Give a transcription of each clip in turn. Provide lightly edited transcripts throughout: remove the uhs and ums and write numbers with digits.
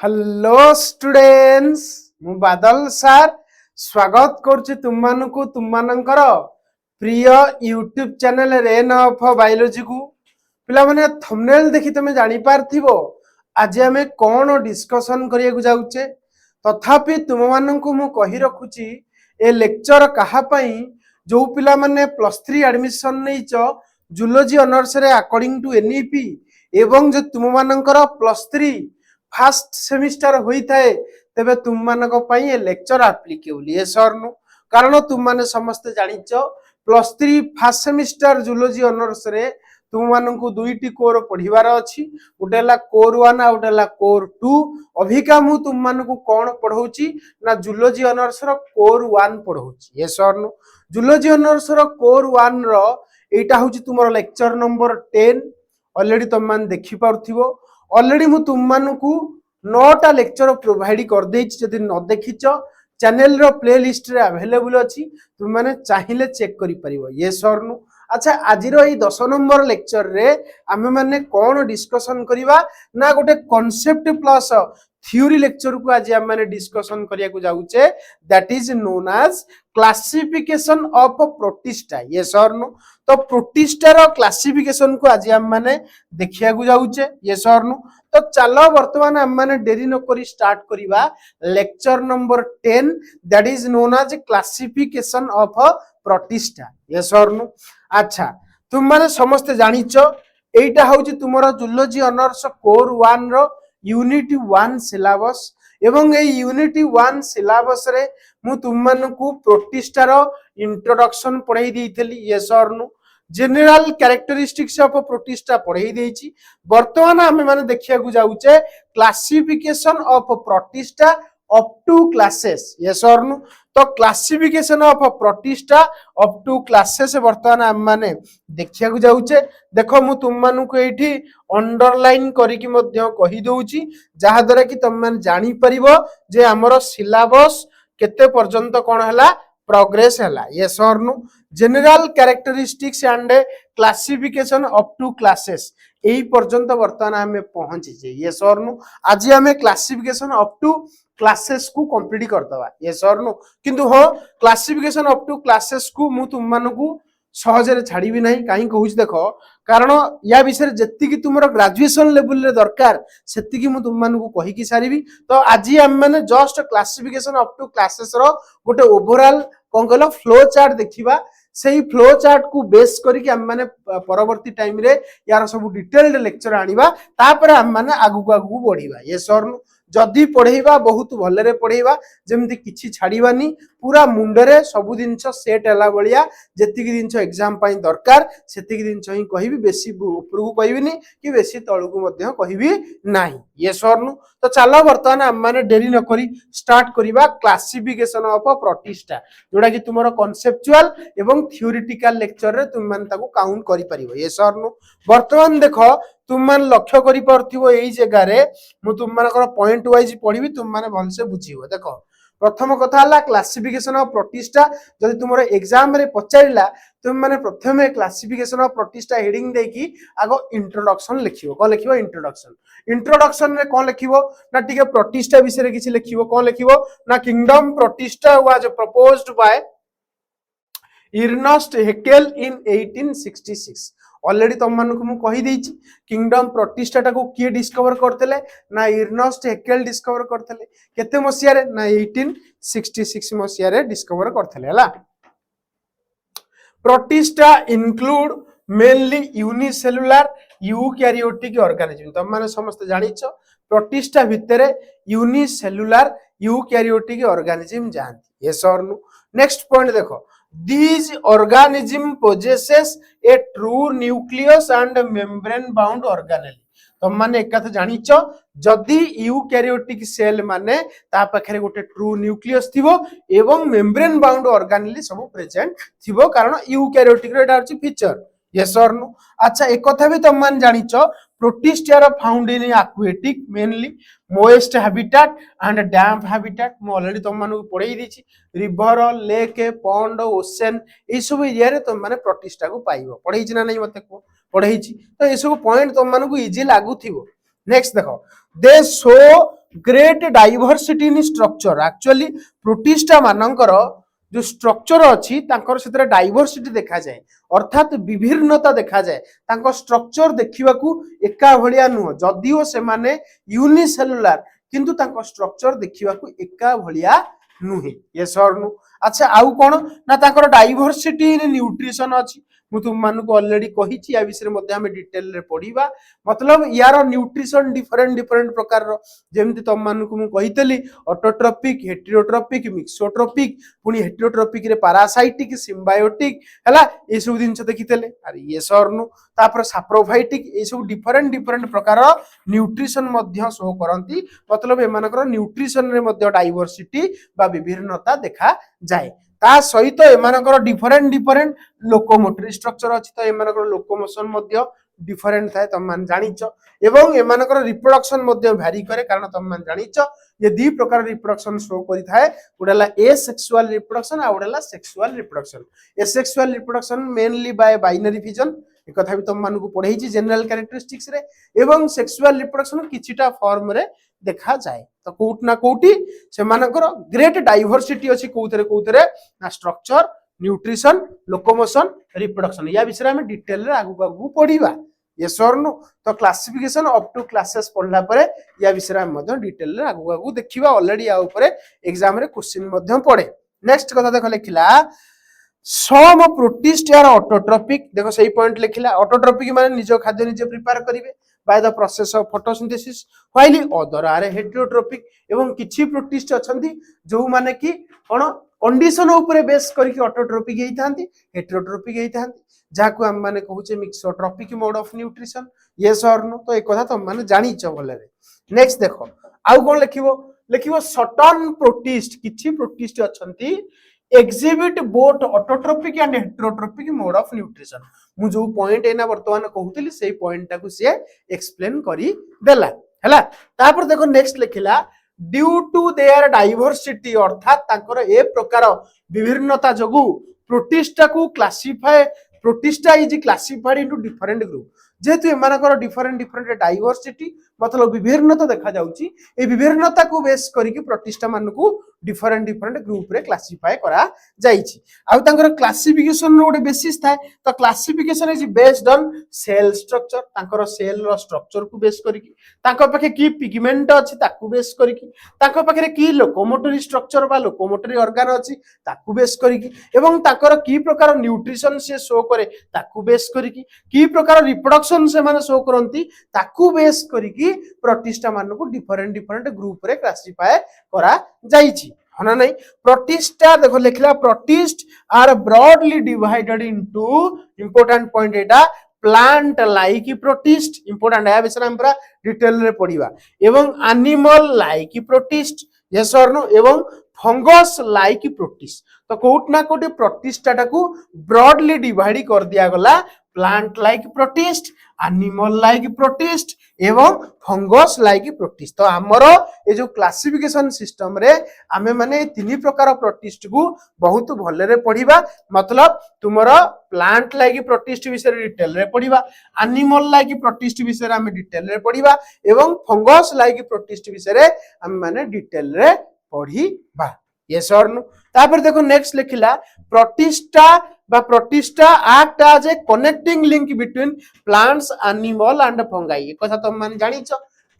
Hello students मु बादल sir स्वागत करुच्ची तुम तुमମାନଙ୍କର प्रिय YouTube channel rain of biology को पिला माने थंबनेल देखि तमे जानि पारथिबो आज हमें कोन डिस्कशन करिया को जाउचे तथापि तुम माननकु मु कहि रखुची ए लेक्चर कहा पई जो पिला माने +3 एडमिशन नैचो जूलॉजी ऑनर्स रे अकॉर्डिंग टू एनईपी एवं जे तुम माननकर +3 फास्ट सेमिस्टर होता है तेबे तुम मानक पई ए लेक्चर एप्लीकेबल ये सरनु कारण तुम माने समस्त जानिच +3 फास्ट सेमिस्टर जूलॉजी ऑनर्स रे तुम मानकु दुईटी कोर पढिबार अछि उटेला कोर 1 आ उटेला कोर 2 अभिका मु तुम मानकु कोन पढौची ना जूलॉजी ऑनर्स रो कोर 1 पढौची ये सरनु जूलॉजी ऑनर्स रो कोर 1 रो एटा होची तुमरो लेक्चर नंबर 10 ऑलरेडी तुम मान देखि पारथिबो ऑलरेडी मु तुम मानकु 9टा लेक्चर प्रोवाइड कर देछि जदि न देखिच चैनल रो प्लेलिस्ट रे अवेलेबल अछि तुम माने चाहिले चेक करि परिबो ये सरनु अच्छा आज रो ई 10 नंबर लेक्चर रे आमे माने कोन डिस्कशन करिवा ना गोटे कांसेप्ट प्लस थ्योरी लेक्चर को आज हम माने डिस्कशन करिया को जाउचे that is known as classification of protista ये सरनु तो प्रोटिस्टा रो क्लासिफिकेशन को आज हम माने देखिया को जाउचे ये सरनु तो चलो वर्तमान हम माने देरी न करी स्टार्ट करिवा lecture number 10 that is known as classification of protista ये सरनु अच्छा तुम माने समस्त जानिचो एटा होची तुमरो जूलॉजी ऑनर्स कोर 1 रो यूनिट 1 सिलेबस एवं ए यूनिट 1 सिलेबस रे मु तुम मानकु प्रोटिस्टा रो इंट्रोडक्शन पढाई देइथली ये सरनु जनरल कैरेक्टरिस्टिक्स ऑफ प्रोटिस्टा पढाई देइची वर्तमान हमें माने देखिया को जाउचे classification of protista up to classes ये सरनु तो classification of protista up to classes वर्तमान हम माने देखिया को जाउचे देखो मु तुम मानु को एठी अंडरलाइन करी कि मध्य कहि दोउची जहा द्वारा कि तुम मान जानि परिबो जे हमरो सिलेबस केते पर्यंत कोन हला प्रोग्रेस हला ये सरनु general characteristics and classification up to classes एई पर्यंत वर्तमान हमें पहुंची जे ये सरनु आज हमें क्लासिफिकेशन अप टू क्लासेस को कंप्लीट करतबा ये सरनु किंतु हो क्लासिफिकेशन अप टू क्लासेस को मु तुम मानकु सहजरे छाड़ी भी नहीं कहीं कहूँ देखो कारण या विषय जेति कि तुमरो ग्रेजुएशन लेवल रे दरकार सेति कि मु तुम मानकु कहि कि सारिबी तो आज हम माने just classification up to classes रो गोटे ओवरऑल कोन कहलो फ्लो चार्ट देखिबा सेही फ्लो चार्ट को बेस करी कि हम माने परवर्ती टाइम रे यार सब डिटेल्ड लेक्चर आनिबा तापर हम माने आगु आगु बढ़िबा ये सरनु जदि पढ़ेबा बहुत भलरे पढ़ेबा जेमति किछि छाड़ीबानी पूरा मुंडरे सब दिनछ सेट हला बलिया जेति कि दिनछ एग्जाम पई दरकार सेति कि दिनछ ही कहिबी बेसी ऊपर को कहिबिनी कि बेसी तळु को मध्य कहिबी नाही ये सरनु तो चलो वर्तमान हम माने देरी न करी स्टार्ट करिबा क्लासिफिकेशन ऑफ प्रोटिस्टा जोडा कि तुमरो कांसेप्चुअल एवं थ्योरेटिकल लेक्चर रे तुम मान ताको काउंट करि परिबो ये सरनु वर्तमान देखो तुम मान लक्ष्य करि परथिबो एई जगह रे मु तुम मानकर पॉइंट वाइज पढिबी तुम माने भलसे बुझिबो देखो प्रथम कथा हला क्लासिफिकेशन ऑफ प्रोटिस्टा जदि तुमरो एग्जाम रे पचारिला तुम माने प्रथमे क्लासिफिकेशन ऑफ प्रोटिस्टा हेडिंग देकी आगो इंट्रोडक्शन लिखिबो को लिखिबो इंट्रोडक्शन रे कोन लिखिबो ना टिके प्रोटिस्टा विषय रे किछि लिखिबो कोन लिखिबो ना kingdom protista was proposed by Ernst Haeckel in 1866 already तुम मानकु मु कहि देछि किंगडम प्रोटिस्टा टाको किए डिस्कवर करथले ना इर्नस्ट हेकेल डिस्कवर करथले केते मसिया रे ना 1866 मसिया रे डिस्कवर करथले हला protista include mainly unicellular eukaryotic organism तुम माने समस्त जानिछ प्रोटिस्टा भितरे यूनिसेलुलर यूकैरियोटिक ऑर्गेनिज्म जानती ये सरनु नेक्स्ट पॉइंट देखो these organism possesses a true nucleus and membrane bound organelle तुम माने एक कथा जानिछ जदि यूकैरियोटिक सेल माने ता पाखरे गोटे ट्रू न्यूक्लियस थिबो एवं मेम्ब्रेन बाउंड ऑर्गेनेल सब प्रेजेंट थिबो कारण यूकैरियोटिक रे एटा अछि फीचर यस और नो अच्छा एक कथा भी तुम मान जानिछ protista are found in aquatic mainly moist habitat and damp habitat मु ऑलरेडी तुम मानू पढाई दिछि रिवर लेक पॉन्ड ओशन ए सब एरिया रे तुम माने प्रोटिस्टा को पाइबो पढाई छि ना नहीं मते को पढाई छि तो ए सब पॉइंट तुम मानू इजी लागु थिबो नेक्स्ट देखो दे show great diversity in structure actually protista मानकर जो स्ट्रक्चर अच्छी से डाइवर्सिटी देखा जाए अर्थात विभिन्नता देखा जाए तांको स्ट्रक्चर देखा एका भलिया नुह जदिओ से माने यूनिसेलुलार किंतु तांको स्ट्रक्चर देखा एका भलिया नुहे यस और नो अच्छा आउ कोन ना तांकर डाइवर्सिटी इन न्यूट्रिशन अछि मु तुम मान को ऑलरेडी कही या विषय में आम डिटेल रे पढ़िबा मतलब यार न्यूट्रिशन डिफरेंट डिफरेंट प्रकार रो जेमति तुम मान को मु कहितली ऑटोट्रोपिक हेटेरोट्रोपिक मिक्सोट्रोपिक पुनी हेटेरोट्रोपिक रे पैरासाइटिक सिम्बायोटिक हला ए सब दिन देखितले अरे ये सरनु तापर साप्रोफाइटिक ए सब डिफरेंट डिफरेंट प्रकार न्यूट्रिशन मध्य शो करंती मतलब एमानकर न्यूट्रिशन रे मध्य डाइवर्सिटी बा विभिन्नता देखा जाए ता सहित एमानकर डिफरेंट डिफरेंट लोकोमोटरी स्ट्रक्चर अछि तो एमानकर लोकोमोशन मध्य डिफरेंट थाए तुम मान जानिच एवं एमानकर रिप्रोडक्शन मध्य भ्यारी करे कारण तुम मान जानिच ये दी प्रकार रिप्रोडक्शन शो करि थाए उडला एसेक्सुअल रिप्रोडक्शन आ उडला sexual reproduction asexual reproduction mainly by binary fission एक कथा भी तुम मान को पढ़ाई जनरल कैरेक्टरिस्टिक्स रे एवं सेक्सुअल रिप्रोडक्शन किछिटा फॉर्म रे देखा जाए तो कोट ना कोटी से मानकर ग्रेट डाइवर्सिटी अछि कोउतरे ना स्ट्रक्चर न्यूट्रिशन लोकोमोशन रिप्रोडक्शन या विषय में डिटेल रे आगु आगु पढ़िबा यस और नो तो क्लासिफिकेशन अप टू क्लासेस पढ़ला परे या विषय में मध्य डिटेल रे आगु आगु देखिबा ऑलरेडी आ ऊपर एग्जाम रे क्वेश्चन मध्य पड़े नेक्स्ट कथा देख लिखिला सम प्रोटिस्ट यार ऑटोट्रोपिक देखो सही पॉइंट लिखिला ऑटोट्रोपिक माने निज खाद्य निजे प्रिपेयर करिवे by the process of photosynthesis while other are heterotrophic एवं किछि प्रोटिस्ट अछंती जो माने कि कोन कंडीशन ऊपर बेस करके ऑटोट्रोपिक हेई थांती हेटेरोट्रोपिक हेई थांती जाको हम माने कहूचे mixotrophic mode of nutrition yes और नो तो एक कथा तुम माने जानि छ भले रे नेक्स्ट देखो आउ कोन लिखिबो सर्टेन प्रोटिस्ट किछि protist अछंती exhibit both autotrophic and heterotropic mode of nutrition मु जो पॉइंट एना वर्तमान कहूतली सेही पॉइंट टाकू से एक्सप्लेन करी देला हैला तापर देखो नेक्स्ट लिखिला ड्यू टू देयर डाइवर्सिटी अर्थात ताकर ए प्रकार विभिन्नता जगु प्रोटिस्टा को classify protista is classified into different group जेहेतु एमानकर डिफरेंट डिफरेंट डाइवर्सिटी मतलब विभिन्नता देखा जाउची ए विभिन्नता को बेस करिकि प्रोटिस्टा मान को डिफरेंट डिफरेंट ग्रुप रे क्लासिफाई करा जाईची आ तांकर क्लासिफिकेशन रो गोटे बेसिस थाए तो classification is based on sale structure तांकर सेल रो स्ट्रक्चर को बेस करिकि तांकर पाखे की पिगमेंट अछि ताकू बेस करिकि तांकर पाखे की लोकोमोटरी स्ट्रक्चर बा लोकोमोटरी ऑर्गन अछि ताकू बेस करिकि एवं तांकर की प्रकार न्यूट्रिशन से शो करे ताकू बेस करिकि की प्रकार रिप्रोडक्शन से माने शो करंती ताकू बेस करिकि प्रोटिस्टा मान को डिफरेंट डिफरेंट ग्रुप रे क्लासिफाई करा जाईची हना नहीं प्रोटिस्टा देखो लिखला protist are broadly divided into important point एटा प्लांट लाइक प्रोटिस्ट इंपोर्टेंट है विषय हम पूरा डिटेल रे पढ़िबा एवं एनिमल लाइक प्रोटिस्ट यस और नो एवं फंगस लाइक प्रोटिस्ट तो कोट ना कोटे प्रोटिस्टा को ब्रॉडली डिवाइड कर दिया गला plant like protist animal like protist एवं फंगस लाइक प्रोटिस्ट तो आमर ये जो क्लासिफिकेशन सिस्टम रे आमे माने तीन प्रकार प्रोटिस्ट को बहुत भले पढ़िबा मतलब तुमरो प्लांट लाइक प्रोटिस्ट विषय डिटेल रे पढ़िबा एनिमल लाइक प्रोटिस्ट विषय आमे डिटेल रे पढ़िबा एवं फंगस लाइक प्रोटिस्ट विषय आमे माने डिटेल रे पढ़िबा यस और नो तापर देखो नेक्स्ट लिखिला प्रोटिस्टा बा protista act as a connecting link between plants animal and fungi एक कथा तुम मान जानिछ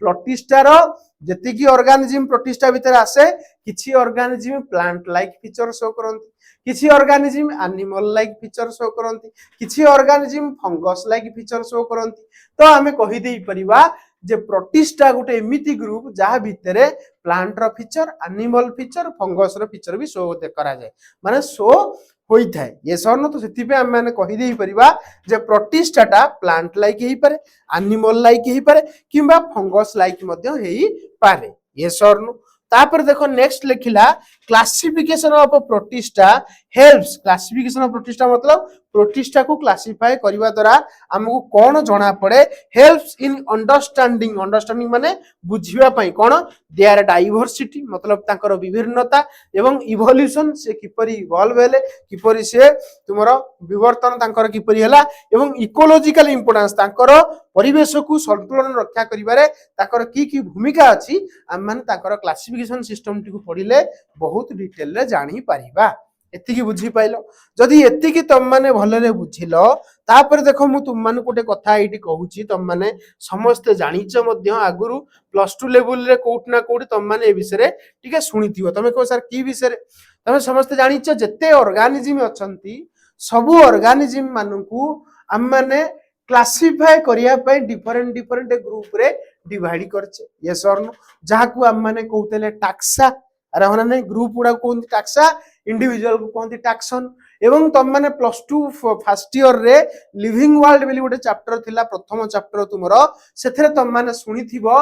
प्रोटिस्टा रो जति की ऑर्गेनिज्म प्रोटिस्टा भीतर आसे किछि organism plant like feature show करंती किछि organism animal like feature show करंती किछि organism fungus like feature show करंती तो हमें कहि देई परिबा जे प्रोटिस्टा गोटे एमिति ग्रुप जहा भितरे प्लांट रो फीचर एनिमल फीचर फंगस रो फीचर भी शो करा जाए माने शो होई थाए ये सरनो तो सेति पे हम माने कहि देई परिबा जे प्रोटिस्टाटा प्लांट लाइक हेई पारे एनिमल लाइक हेई पारे किबा फंगस लाइक मध्य हेई पारे ये सरनो तापर देखो नेक्स्ट लिखिला classification of protista helps classification of protista मतलब प्रोटिस्टा को क्लासिफाई करबा द्वारा हमको कोन जणा पड़े हेल्प्स इन अंडरस्टैंडिंग माने बुझिबा पई कोन देयर डाइवर्सिटी मतलब तांकर विभिन्नता एवं इवोल्यूशन से किपरि इवॉल्व हेले किपरि से तुमरो विवर्तन तांकर किपरि हला एवं इकोलॉजिकल इंपोर्टेंस तांकर परिवेश को संतुलन रक्षा करिबारे तांकर की भूमिका अछि हम माने तांकर क्लासिफिकेशन सिस्टम टी को पढिले बहुत डिटेल रे जानि परिबा एतिकी बुझी पाइल जदि एतिकी तुम माने भलरे बुझिल तापर देखो मु तुम मान गोटे कथा एठी कहूची तुम माने समस्त जानिच मध्य आगुरु +2 लेवल रे कोट ना कोट तुम माने ए विषय रे ठीक सुनिथियो तमे को सर की विषय रे तमे समस्त जानिच जते ऑर्गेनिज्म अछंती सब ऑर्गेनिज्म मानकू हम माने क्लासिफाई करिया पे डिफरेंट ग्रुप रे डिवाइड करछे यस और नो जाहाकू हम माने कहतेले टाक्सा अरे होना नहीं ग्रुप गुड़ा कहते टाक्सा इंडिविजुअल को कहते टाक्सन एवं तुम माने +2 फर्स्ट ईयर रे लिविंग वर्ल्ड बेली गोटे चैप्टर थिला प्रथम चैप्टर तुमरो सेथरे तुम माने सुनिथिबो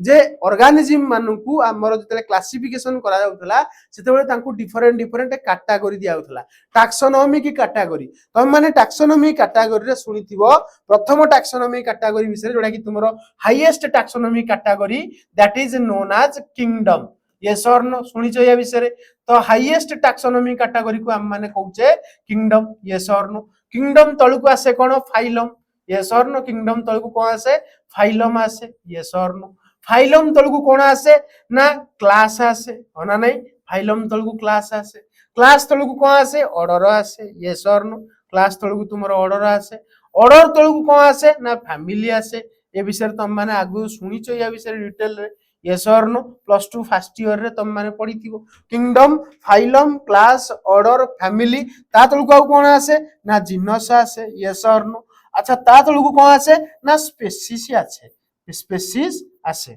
जे ऑर्गेनिज्म मानकू हमर जते क्लासिफिकेशन करा जाउतला सेते बेले तांकू डिफरेंट कैटेगरी दिया जाउतला टैक्सोनॉमी की कैटेगरी तुम माने टैक्सोनॉमी कैटेगरी रे सुनिथिबो प्रथम टैक्सोनॉमी कैटेगरी विषय जोडा कि तुमरो highest taxonomy category that is known as kingdom yes और नो सुनिचो या विषय तो हाईएस्ट टैक्सोनॉमी कैटेगरी को हम माने कहूचे किंगडम यस और नो किंगडम तळकु आसे कोन फाइलम यस और नो किंगडम तळकु कोन आसे फाइलम आसे यस और नो फाइलम तळकु कोन आसे ना क्लास आसे होना नहीं फाइलम तळकु क्लास तळकु कोन आसे ऑर्डर आसे यस और नो क्लास तळकु तुमरो ऑर्डर आसे ऑर्डर तळकु कोन आसे ना फैमिली आसे ए विषय तुम माने आगु सुनिचो या विषय डिटेल रे यस और नो +2 फर्स्ट ईयर रे तुम माने पढिथिबो kingdom phylum class order family ता तळकु आ कोन आसे ना जीनस आसे यस और नो अच्छा ता तळकु कोन आसे ना स्पेसीज आसे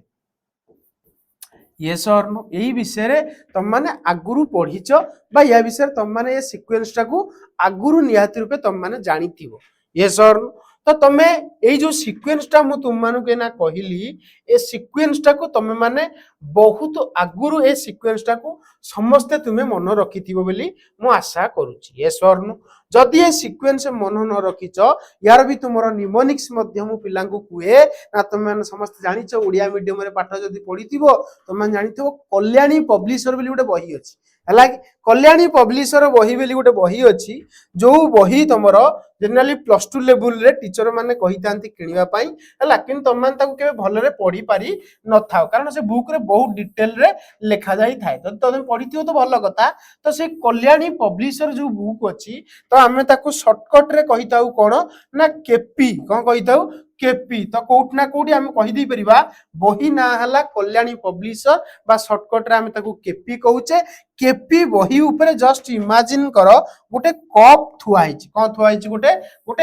यस और नो एही विषय रे तुम माने आगुरु पढिचो बा या विषय तुम माने ए सीक्वेंस टा को आगुरु निहाती रूपे तुम माने जानिथिबो यस और नो तो तमे ए जो सीक्वेंस टा मु तुम मानु के ना कहिली ए सीक्वेंस टा को तमे माने बहुत आगुरु ए सीक्वेंस टा को समस्त तुमे मन रखिथिबो बोली मु आशा करूची यस और नो जदि ए सीक्वेंस मन न रखिचो यार भी तुमरो निमोनिक्स मध्य मु पिलां को कुए ना तमे माने समस्त जानिचो ओडिया मीडियम रे पाठ जदि पढिथिबो तमे जानिथिबो कल्याणी पब्लिशर बोली गोटे बही अछि हला कल्याणी पब्लिशर बही बोली गोटे बही अछि जो बही तुमरो जनरली +2 लेवल रे टीचर माने कहितांती किनिबा पई हला किन तुम मान ताको केबे भलरे पढी पारी न थाओ कारण से बुक रे बहुत डिटेल रे लिखा जाई थाए तो तुम पढिथियो तो भलो कथा तो से कल्याणी पब्लिशर जो बुक अछि तो हमें ताको शॉर्टकट रे कहिताउ कोन ना केपी कोन कहिताउ केपी तो कोट ना कोडी हम कहि दी परिबा बही ना हला कल्याणी पब्लिशर बा शॉर्टकट रे हम ताको केपी कहूचे केपी बही ऊपर जस्ट इमेजिन करो गोटे कप थुआइछि कोन थुआइछि गोटे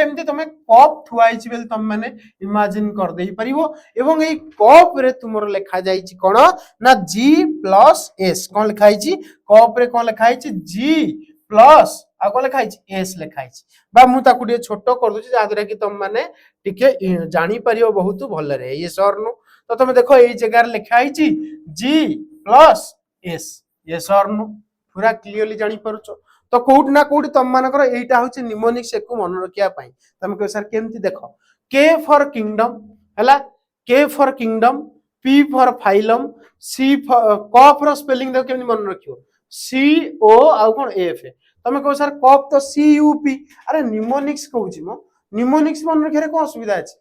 एमती तमे कप थुआइछि बेल तम माने इमेजिन कर देई परिबो एवं एई कप रे तुमरो लेखा जाइछि कोन ना G+S कोन लिखाइछि कप रे कोन लिखाइछि G+ आ कोन लिखाइछि S लिखाइछि बा मु ताकु टे छोटो कर दोछि जादरा कि तुम माने टिके जानि परियो बहुत भल रे ये सर नो तो तुम देखो एई जगह रे लिखाइछि G+S ये सर नो पूरा क्लियरली जानि परछो तो कोड ना कोड तुम मानकर एटा होछि निमोनिक्स एको मन रखिया पई तुम के सर केमति देखो K फॉर किंगडम हला K for kingdom P for phylum C for क फॉर स्पेलिंग देखो केमति मन रखियो CO आ कोन F तमे को सर कप तो CUP अरे निमोनिक्स कहूछि मो निमोनिक्स मन रखे को असुविधा अछि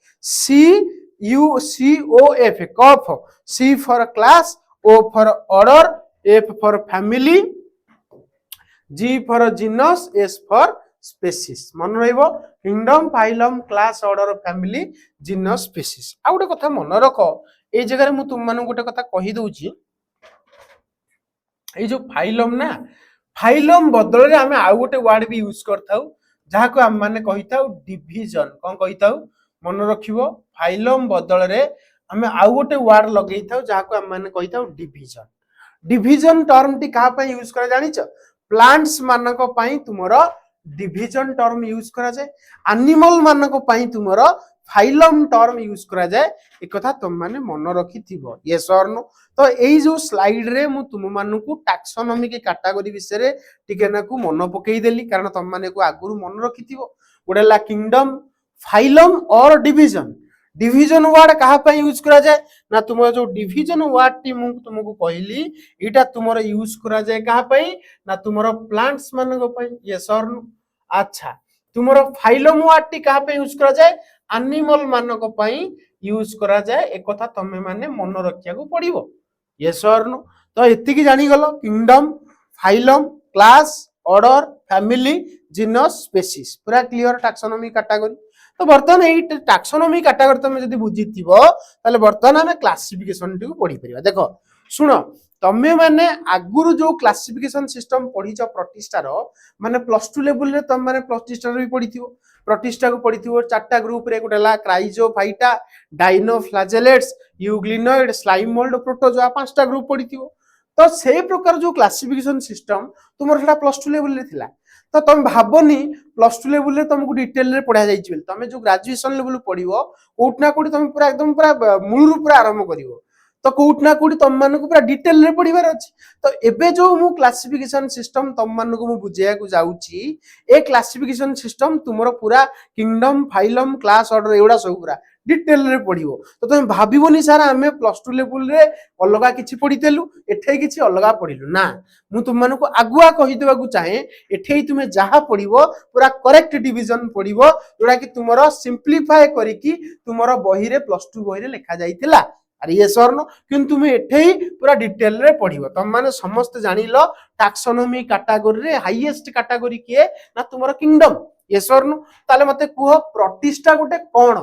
COF cough C for class O for order F for family G for genus S for species मन रहइबो kingdom phylum class order family genus species आ गोटे कथा मन रख ए जगह रे मु तुम मानु गोटे कथा कहि दउची ए जो फाइलम ना फाइलम बदल रे हमें आउ गोटे वर्ड भी यूज करथाउ जहा को हम माने कहिताउ डिवीजन कोन कहिताउ मन रखिबो फाइलम बदल रे हमें आउ गोटे वर्ड लगेइथाउ जहा को हम माने कहिताउ डिवीजन टर्म टी का पय यूज करा जानिछ प्लांट्स मानको पई तुमरो डिवीजन टर्म यूज करा जाय एनिमल मानको पई तुमरो फाइलम टर्म यूज करा जाए एक कथा तुम माने मन रखी थिबो यस और नो। तो एई जो स्लाइड रे मु तुम मानकु टैक्सोनॉमी के कैटेगरी विषय टिके ना को मन पकई देली कारण तुम माने को आगुरु मन रखी थिबो गोडेला किंगडम फाइलम और डिवीजन। डिवीजन वर्ड कहा पे यूज करा जाए ना तुम जो डिवीजन वर्ड टी मु तुमको कहली इटा तुमरो यूज करा जाए कहा पे ना तुमरो प्लांट्स मानको पे यस और नो। अच्छा तुमरो फाइलम वर्ड टी कहा पे यूज करा जाए एनिमल मानको पे यूज करा जाए एक कथा तमे माने मन रखिया को पड़िबो यस और नो। तो एति की जानी गलो kingdom phylum class order family genus species पूरा क्लियर टैक्सोनॉमी कैटेगरी। तो बर्तमान एई टैक्सोनॉमी कैटेगरी तुम जदी बुझिथिबो ताले बर्तमान हमें क्लासिफिकेशन टी पढी परिबा। देखो सुनो तमे माने आगुरु जो क्लासिफिकेशन सिस्टम पढिछ प्रतिष्ठार माने +2 लेवल रे तम माने प्रतिष्ठार भी पढिथिबो प्रतिष्ठा को पढिथिबो चारटा ग्रुप रे गोटेला chrysophyta dinoflagellates euglenoid slime mould protozoa पांचटा ग्रुप पढिथिबो। तो से प्रकार जो क्लासिफिकेशन सिस्टम तुमर सेटा +2 लेवल रे थिला तो तुम भाबनी +2 लेवल रे तुमको डिटेल रे पढ़ा जाइछि बेल तुम जो ग्रेजुएशन लेवल पढ़िबो कोट ना कोटी तुम पूरा एकदम पूरा मूल रूप रे आरंभ करिवो तो कोट ना कोटी तुम मानको पूरा डिटेल रे पढ़िबार अछि। तो एबे जो मु क्लासिफिकेशन सिस्टम तुम मानको मु बुझेया को जाउछि ए क्लासिफिकेशन सिस्टम तुमरो पूरा किंगडम फाइलम क्लास ऑर्डर एउडा सब पूरा डिटेल रे पढ़िबो। तो तुम भाबिबोनी सारा हमें +2 लेवल रे अलगा किछि पढ़ितेलु एठै किछि अलगा पढ़िलु ना मु तुम मानको आगुआ कहि देबा को चाहे एठै तुमे जहा पढ़िबो पूरा करेक्ट डिवीजन पढ़िबो जोडा कि तुमरो सिंपलीफाई करिकि तुमरो बही रे +2 बही रे लिखा जाइतिला अरे ये सरनो किंतु तुमे एठै पूरा डिटेल रे पढ़िबो। तुम माने समस्त जानिलो टैक्सोनॉमी कैटेगरी रे हाईएस्ट कैटेगरी किए ना तुमरो किंगडम ये सरनो। ताले मते कुह प्रतिष्ठा गोटे कोन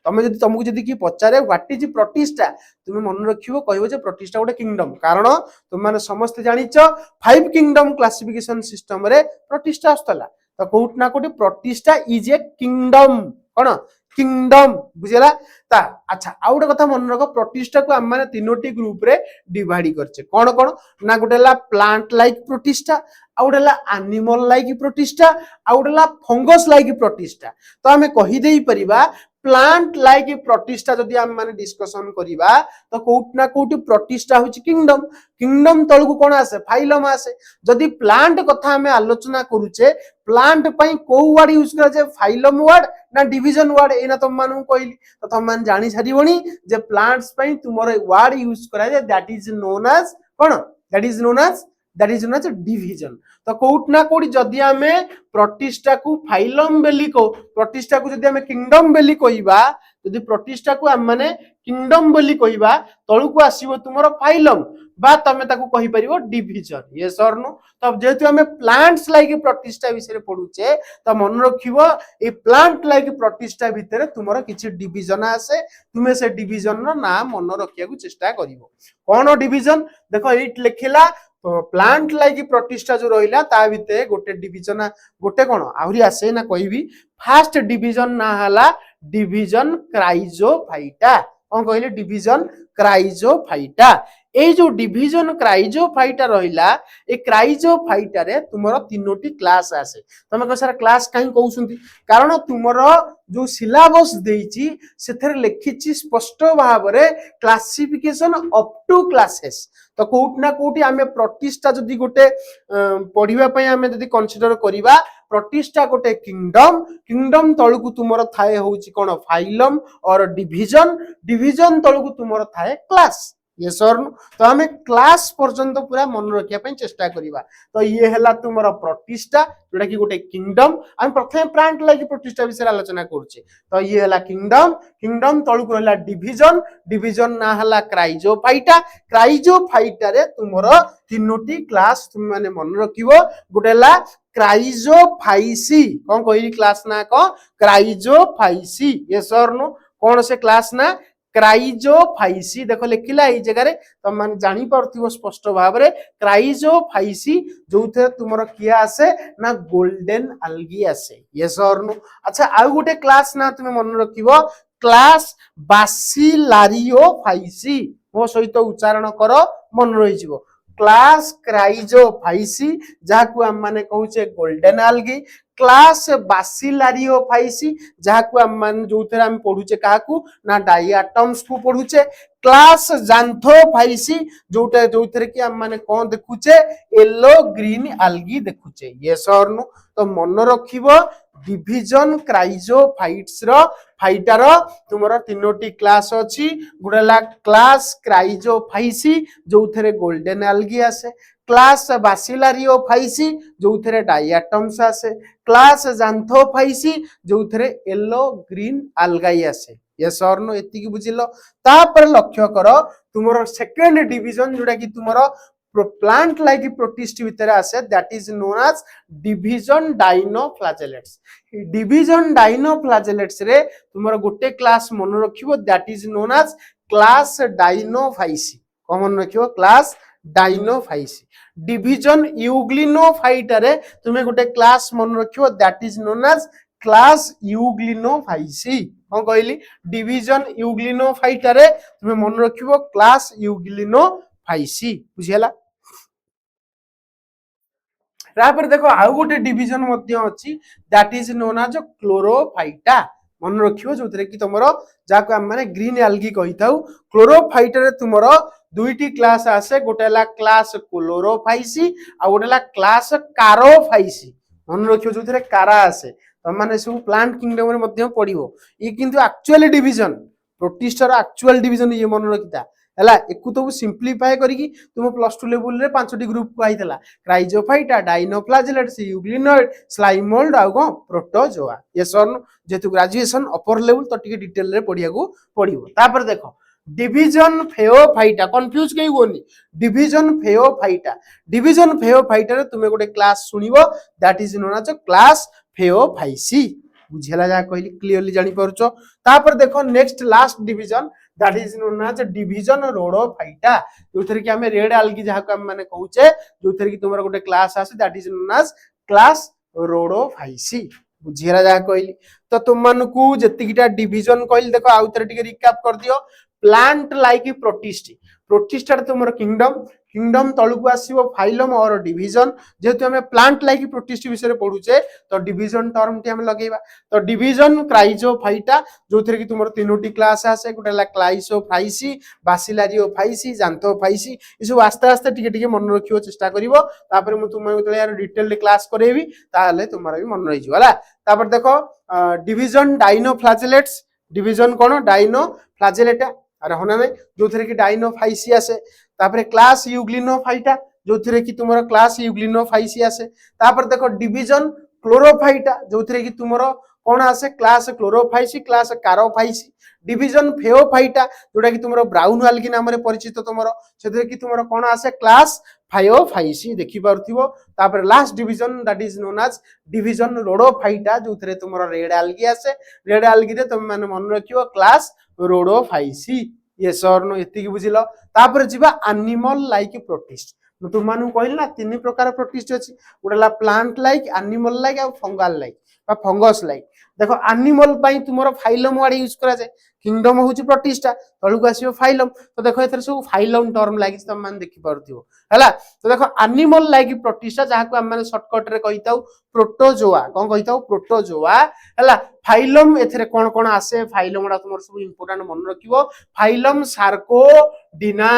तमे जदी तुमको जदी कि पचारे व्हाट इज प्रतिष्ठा तुमे मन रखिबो कहबो जे प्रतिष्ठा गोटे किंगडम कारण तुम माने समस्त जानिचो 5 किंगडम क्लासिफिकेशन सिस्टम रे प्रतिष्ठा आस्तला तो कोट ना कोटी प्रतिष्ठा is a kingdom cone kingdom बुझेला ता। अच्छा आ गोटे कथा मन रखो प्रतिष्ठा को हम माने तीनोटी ग्रुप रे डिवाइड करछे कोन कोन ना गोटेला प्लांट लाइक प्रतिष्ठा आ गोटेला एनिमल लाइक प्रतिष्ठा आ गोटेला फंगस लाइक प्रतिष्ठा। तो हमें कहि देई परिबा प्लांट लाइक प्रतिष्ठा जदि हम माने डिस्कशन करिबा तो कोट ना कोट प्रतिष्ठा होची किंगडम किंगडम तळकु कोन आसे फाइलम आसे। जदि प्लांट कथा हमें आलोचना करूचे प्लांट पई को वर्ड यूज करा जे फाइलम वर्ड ना डिवीजन वर्ड एना तुम मानु कहली तो तुम मान जानि छारिबोनी जे प्लांट्स पई तुमरो वर्ड यूज करा जे दैट इज नोन एज कोन that is known as division. तो कोट ना कोट जदि हमें प्रतिष्ठा को फाइलम बेली को प्रतिष्ठा को जदि हमें किंगडम बेली कहिबा जदि प्रतिष्ठा को हम माने किंगडम बेली कहिबा तळकु आसीबो तुमरो फाइलम बा तमे ताकू कहि परिबो डिवीजन यस और नो। तब जेतु हमें प्लांट्स लाइक प्रतिष्ठा विषय पढुचे त मन रखिबो ए प्लांट लाइक प्रतिष्ठा भितरे तुमरो किछि डिवीजन आसे तुमे से डिवीजन रो नाम मन रखिया को चेष्टा करिवो। कोन डिवीजन देखो एट लिखिला तो प्लांट लाइक प्रतिष्ठा जो रहिला ता भितरे गोटे डिवीजन गोटे कोन आहुरी आसे ना कहबी फर्स्ट डिवीजन ना हला डिवीजन क्राइजोफाइटा कोन कहले डिवीजन क्राइजोफाइटा। ए जो डिवीजन क्राइजोफाइटा रहिला ए क्राइजोफाइटा रे तुमरो तीनोटी क्लास आसे तमे को सारा क्लास काई कहउसंती कारण तुमरो जो सिलेबस देइची सेथरे लिखिची स्पष्ट भाबरे क्लासिफिकेशन अप टू क्लासेस। तो कोट ना कोटी आमे प्रतिष्ठा जदी गोटे पढिबा पई आमे जदी कंसीडर करिबा प्रतिष्ठा गोटे किंगडम किंगडम तळकु तुमरो थाए होउची कोन फाइलम और डिवीजन डिवीजन तळकु तुमरो थाए क्लास यस और नो। तो हमें क्लास पर्यंत पूरा मन रखिया पई चेष्टा करिबा। तो ये हला तुमरो प्रतिष्ठा जोटा कि गोटे किंगडम हम प्रथमे प्लांट लाइक प्रतिष्ठा विषय आलोचना करछे तो ये हला किंगडम किंगडम तळकु हला डिवीजन डिवीजन ना हला क्राइजोफाइटा क्राइजोफाइटा रे तुमरो तीनोटी क्लास तुम माने मन रखिबो गोटेला क्राइजोफाइसी कोन कहली क्लास ना को क्राइजोफाइसी यस और नो कोन से क्लास ना क्राइजोफाइसी देखो लिखिला ए जगह रे तुम मान जानि परथिबो स्पष्ट भाव रे क्राइजोफाइसी जोथे तुमरो किया आसे ना गोल्डन अल्गी आसे यस और नो। अच्छा आ गुटे क्लास ना तुमे मन रखिबो क्लास बासिलारियोफाइसी मो सहित उच्चारण करो मन रहि जिवो क्लास क्राइजोफाइसी जाकु हम माने कहूचे गोल्डन अल्गी क्लास बासिलारियोफाइसी जहाँ को हम जो हम पढ़ुचे क्या ना डाइआटम्स को पढ़ुचे क्लास जांथोफाइसी जोटा जो कि हम माने कौन देखुचे येलो ग्रीन आल्गी देखुचे यस और नो तो मन रखिबो डिविजन क्राइजोफाइट्स रो फाइटार तुमर तीनोटी क्लास अछि गुडला क्लास क्राइजोफाइसी जो थरे गोल्डन आल्गी आसे क्लास बासिलारियोफाइसी जो थरे डाइआटम्स आसे क्लास जांथोफाइसी जो थरे येलो ग्रीन आल्गाई आसे यस और नो एति की बुझिलो तापर लक्ष्य कर तुमर सेकंड डिवीजन जोटा कि तुमर प्लांट लाइक प्रोटिस्ट भितर आसे that is known as division dinoflagellates division dinoflagellates रे तुमर गोटे क्लास मन रखिबो that is known as class dinophyceae common रखिबो क्लास डाइनोफाइसी डिवीजन यूग्लिनोफाइटा रे तुमे गोटे क्लास मन रखिबो that is known as class euglenophyceae कौन कहली डिवीजन यूग्लिनोफाइटा रे तुमे मन रखिबो क्लास यूग्लिनोफाइसी बुझियला तापर देखो आउ गोटे डिवीजन मध्ये अछि that is known as chlorophyta मन रखिबो जोतरे कि तुमरो जाको हम माने ग्रीन एल्गी कहिताउ क्लोरोफाइटा रे तुमरो दुईटी क्लास आसे गोटेला क्लास क्लोरोफाइसी आ गोटेला क्लास कारोफाइसी मन रखिबो जोतरे कारा आसे त माने सब प्लांट किंगडम रे मध्ये पडिबो ई किंतु एक्चुअली डिवीजन प्रोटिस्टर एक्चुअल डिवीजन ये मन रखिता हला एकु तो सिंपलीफाई करिकी तुम प्लस 2 लेवल रे पांचटी ग्रुप को आइतला क्राइजोफाइटा डाइनोप्लाजेलेट्स यूग्लिनोइड स्लाइमोल्ड आ गो प्रोटोजोआ यस और जेतु ग्रेजुएशन अपर लेवल तो टिके डिटेल रे पढिया को पडिबो तापर देखो डिवीजन फेओफाइटा कंफ्यूज कई होनी डिवीजन फेओफाइटा रे तुमे गोटे क्लास सुनिबो that is known as class phaeophyceae बुझेला जा कहली क्लियरली जानि परछो तापर देखो next last division that is known as division rhodophyta जोथरे कि हमें रेड एल्गी जहा को हम माने कहूचे जोथरे कि तुमरा गोटे क्लास आसे that is known as class rhodophyceae बुझेला जा कहली तो तुम मानकू जतिकिटा डिवीजन कहली देखो आउतरे टिके रिकैप कर दियो प्लांट लाइक प्रोटिस्ट तुम किंगडम तलुक आसीबो फाइलम और डिवीजन जेहेतु हमें प्लांट लाइक प्रोटिस्ट विषय पढ़ुचे तो डिवीजन टर्म टी हम लगेबा तो डिवीजन क्राइजोफाइटा जोथरे कि तुमर तीनोटी क्लास आसे गोटेला क्लाइसोफाइसी बासिलारियोफाइसी जांथोफाइसी ई सब आस्ते आस्ते टिके टिके मन रखियो चेष्टा करिवो तापर मु तुम यार डिटेल क्लास करेबी ताले तुमरा भी मन रहि जिवला तापर देखो डिवीजन डाइनोफ्लाजेलेट्स डिवीजन कोन डाइनोफ्लाजेलेटा अरे होना नहीं जो थरे कि डाइनोफाइसी आसे तापर क्लास यूग्लिनोफाइटा जो थरे कि तुमरो क्लास यूग्लिनोफाइसी आसे तापर देखो डिवीजन क्लोरोफाइटा जो थरे कि तुमरो कोन आसे क्लास क्लोरोफाइसी क्लास कारोफाइसी डिवीजन फेओफाइटा जोटा कि तुमरो ब्राउन एल्गी नाम रे परिचित तुमरो सेथरे कि तुमरो कोन आसे क्लास फायोफाइसी देखि पारथिबो तापर last division that is known as division rhodophyta जो थरे तुमरो रेड एल्गी आसे रेड एल्गी रे तुम माने मन रखियो क्लास रोडोफाइसी यस और नो एति की बुझिलो तापर जिबा एनिमल लाइक प्रोटिस्ट म तुम मानु कहल ना तीन प्रकार प्रोटिस्ट अछि उडला प्लांट लाइक एनिमल लाइक आ फंगल लाइक बा फंगस लाइक देखो एनिमल पई तुमरो फाइलम वाडी यूज करा जाय किंगडम होची प्रोटिस्टा तळुक आसीयो फाइलम तो देखो एथरे सब फाइलम टर्म लागिस तुम मान देखि परथियो हला तो देखो एनिमल लाइक प्रोटिस्टा जहा को हम माने शॉर्टकट रे कहिताउ प्रोटोजोआ कोन कहिताउ प्रोटोजोआ हला फाइलम एथरे कोन कोन आसे फाइलम डा तुमर सब इंपोर्टेंट मन रखिबो फाइलम सार्कोडिना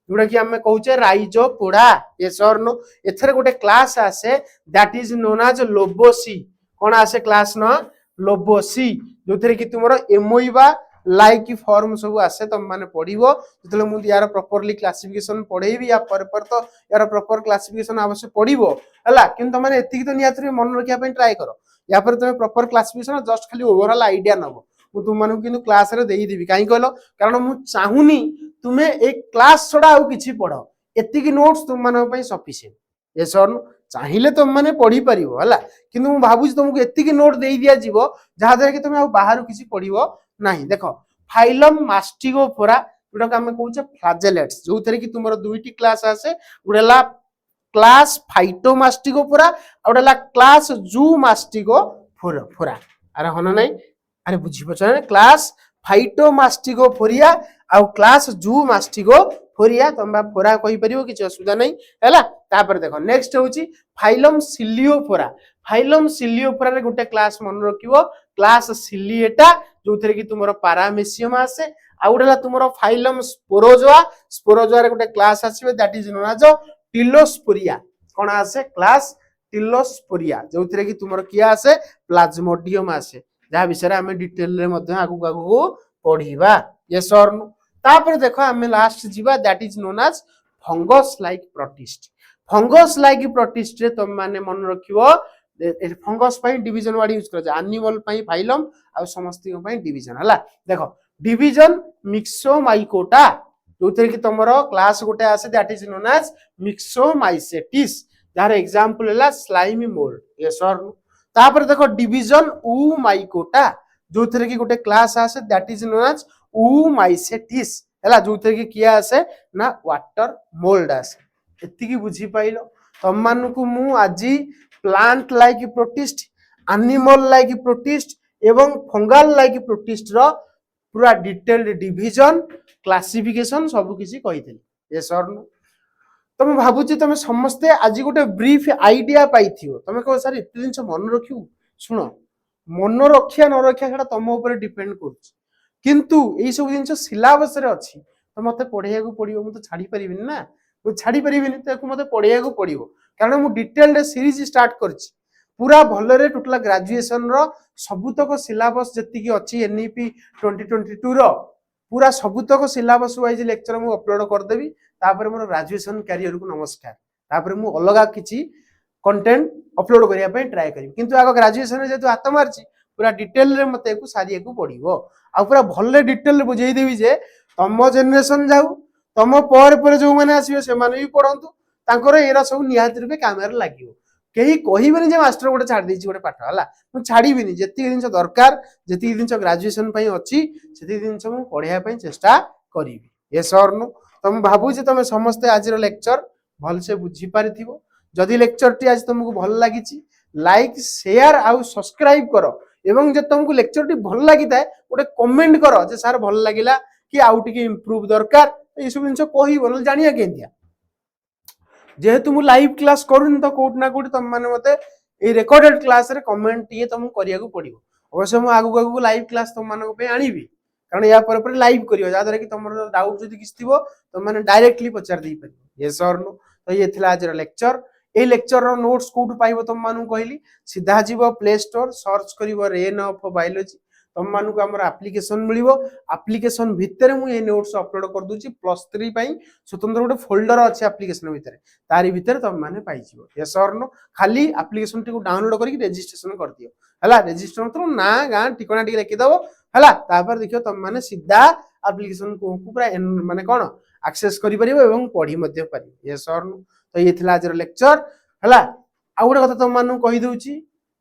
जोड़ा कि हमें कहूचे राइजोपोडा यस और नो एथरे गोटे क्लास आसे दैट इज नोन एज लोबोसी कोन आसे क्लास न लोबोसी जोथरे कि तुमरो एमोइबा लाइक फॉर्म सब आसे तुम माने पढिबो जतले मु यार प्रॉपर्ली क्लासिफिकेशन पढेबी या पर तो यार प्रॉपर क्लासिफिकेशन आवश्य पढिबो हला किंतु माने एतिकी तो नियात्री मन रखिया पे ट्राई करो या पर तुम प्रॉपर क्लासिफिकेशन जस्ट खाली ओवरऑल आईडिया नबो मु तुम मानु किंतु क्लास रे देई देबी काई कहलो कारण मु चाहुनी तुमे एक क्लास छोड़ा आउ किछि पढो एतिकी नोट्स तुम मानो पई सफिशिएंट यस और चाहिले तुम माने पढी परिबो हला किंतु मु भाबुज तुमको एतिकी नोट देई दिया जीवो जहा दरे कि तुमे आउ बाहर किछि पढिबो नाही देखो फाइलम मास्टिगोफोरा जोटा हम कहूचे फ्लाजेलेट्स जो थरे कि तुमरो दुईटी क्लास आसे उडेला क्लास फाइटोमास्टिगोफोरा उडेला क्लास जूमास्टिगोफोरा अरे हन नाही अरे बुझी पछ क्लास फाइटोमास्टिगोफोरिया आउ क्लास जूमास्टिगोफोरिया तुम फोरा कहि परिबो किछ असुविधा नहीं हैला। तापर देखो नेक्स्ट होची फाइलम सिलियोफोरा। फाइलम सिलियोफोरा रे गुटे क्लास मन रखिबो क्लास सिलिएटा जो थरे कि तुमरो पारामेसियम आसे आउ गुटेला तुमरो फाइलम स्पोरोजोआ। स्पोरोजोआ रे गुटे क्लास आसीबे that is known as telosporea. कोन आसे क्लास टिलोस्पोरिया जो थरे कि तुमरो किया आसे प्लाज्मोडियम आसे जहा विषय आम डिटेल रे मध्य आगु आगु पढ़िबा। यस और नो। तापर देखो आम लास्ट जीवा that is known as fungus like protist. Fungus like protist रे तुम माने मन रखिबो फंगस पई डिवीजन वर्ड यूज कर एनिमल पई फाइलम आ समस्त पई डिवीजन हला। देखो डिवीजन मिक्सोमाइकोटा जो थरे कि तुमरो क्लास गोटे आसे that is known as myxomycetes जार एग्जांपल हला स्लाइमी मोल्ड। यस और नो। तापर देखो डिवीजन ऊ माइकोटा जो थरे कि गोटे क्लास आसे दैट इज नोन एज ऊ माइसेटिस हला जो थरे कि किया आसे ना वाटर मोल्ड आसे। एति की बुझी पाइलो तम मानु को मु आजी plant like protist animal like protist एवं फंगल लाइक प्रोटिस्ट रो पूरा डिटेल्ड डिवीजन क्लासिफिकेशन सब किसी कहितली। यस और नो। तुम भाबुची तुम समस्ते आज गोटे ब्रीफ आइडिया पाइथियो तुम कह सर एत जिन मन रखियो शुण मन रखिया न रखिया सेटा तुम ऊपर डिपेंड करुच किंतु एई सब जिन सिलेबस रे अछि तो मते पढ़िया को पड़ियो मु तो छाड़ी परिबिनी ना मु छाड़ी परिबिनी तो मते पढ़िया को पड़ियो कारण मु डिटेल्ड सीरीज स्टार्ट करछि पूरा भलरे टोटल ग्रेजुएशन रो सबुतक सिलेबस जति की अछि एनईपी 2022 रो पूरा सबुतक सिलेबस वाइज लेक्चर मु अपलोड कर देबी। तापर मोर ग्रेजुएशन कैरियर को नमस्कार। तापर मु अलगा किछि कंटेंट अपलोड करिया पे ट्राई करियो किंतु आगो ग्रेजुएशन जेतु हाथ मारछि पूरा डिटेल रे मते को सारिया को पड़िबो आ पूरा भलरे डिटेल रे बुझेई देबी जे तम जनरेशन जाऊ तम पर जो माने आसीबे से माने भी पढंतु तांकर एरा सब निहात रूपे कामर लागियो केही कहिबेनी जे मास्टर गोटे छाड़ देछि गोटे पाठ हला मु छाड़ीबिनी जति जिंस दरकार जति जिंस ग्रेजुएशन पई अछि सेति जिंस मु पढिया पई चेष्टा करिवि। यस और नो। तुम भाबु जे तुम समस्त आज रो लेक्चर भल से बुझी पारिथिबो जदि लेक्चर टी आज तुमको भल लागिछि लाइक शेयर आउ सब्सक्राइब करो एवं जे तुमको लेक्चर टी भल लागिताय गोटे कमेंट करो जे सर भल लागिला कि आउ टिके इंप्रूव दरकार ए सब जिंस कहिबो न जानिया केंतिया जेहेतु मु लाइव क्लास करूनी तो कोट ना कोट तुम माने मते ए रिकॉर्डेड क्लास रे कमेंट ये तुम करिया को पड़िबो अवश्य मु आगु आगु लाइव क्लास तुम मानको पे आनीबी कारण या पर लाइव करियो जा द्वारा कि तुमरो डाउट जदि किछ थिबो तुम माने डायरेक्टली पचार दै परिबो। यस और नो। तो ये थिला आज रो लेक्चर ए लेक्चर रो नोट्स कोड पाइबो तुम मानु कहली सीधा जीवो प्ले स्टोर सर्च करिवो रेन ऑफ बायोलॉजी तुम मानु को हमर एप्लीकेशन मिलिवो एप्लीकेशन भितर मु ए नोट्स अपलोड कर दूची +3 पई स्वतंत्र गोटे फोल्डर अछि एप्लीकेशन भितर तारी भितर तुम माने पाइ जिवो। यस और नो। खाली एप्लीकेशन टी को डाउनलोड करी रजिस्ट्रेशन कर दियो हला रजिस्ट्रेशन तो ना गा ठिकाना टी लिखि दबो हला तापर देखियो तुम माने सीधा एप्लीकेशन को पूरा माने कोन एक्सेस करि परिबो एवं पढी मध्ये पारि। यस और नो। तो ये थिला आज रो लेक्चर हला आ गोटे कथा तुम मानु कहि दउची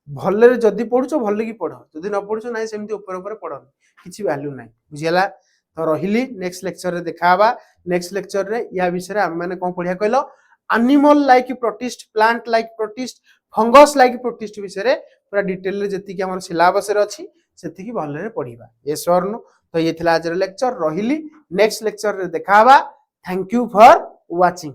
भलरे जदी पढुचो भलले की पढ जदी न पढुचो नाही सेमती ऊपर ऊपर पढ किछि वैल्यू नाही बुझियला। तो रहिली नेक्स्ट लेक्चर रे देखाबा नेक्स्ट लेक्चर रे या विषय रे हम माने कोन पढिया कहलो animal like protist plant like protist fungus like protist विषय रे पूरा डिटेल रे जति की हमर सिलेबस रे अछि सेति की भलरे पढिबा। यस और नो। तो ये थिला आज रे लेक्चर रहिली नेक्स्ट लेक्चर रे देखाबा। Thank you for watching.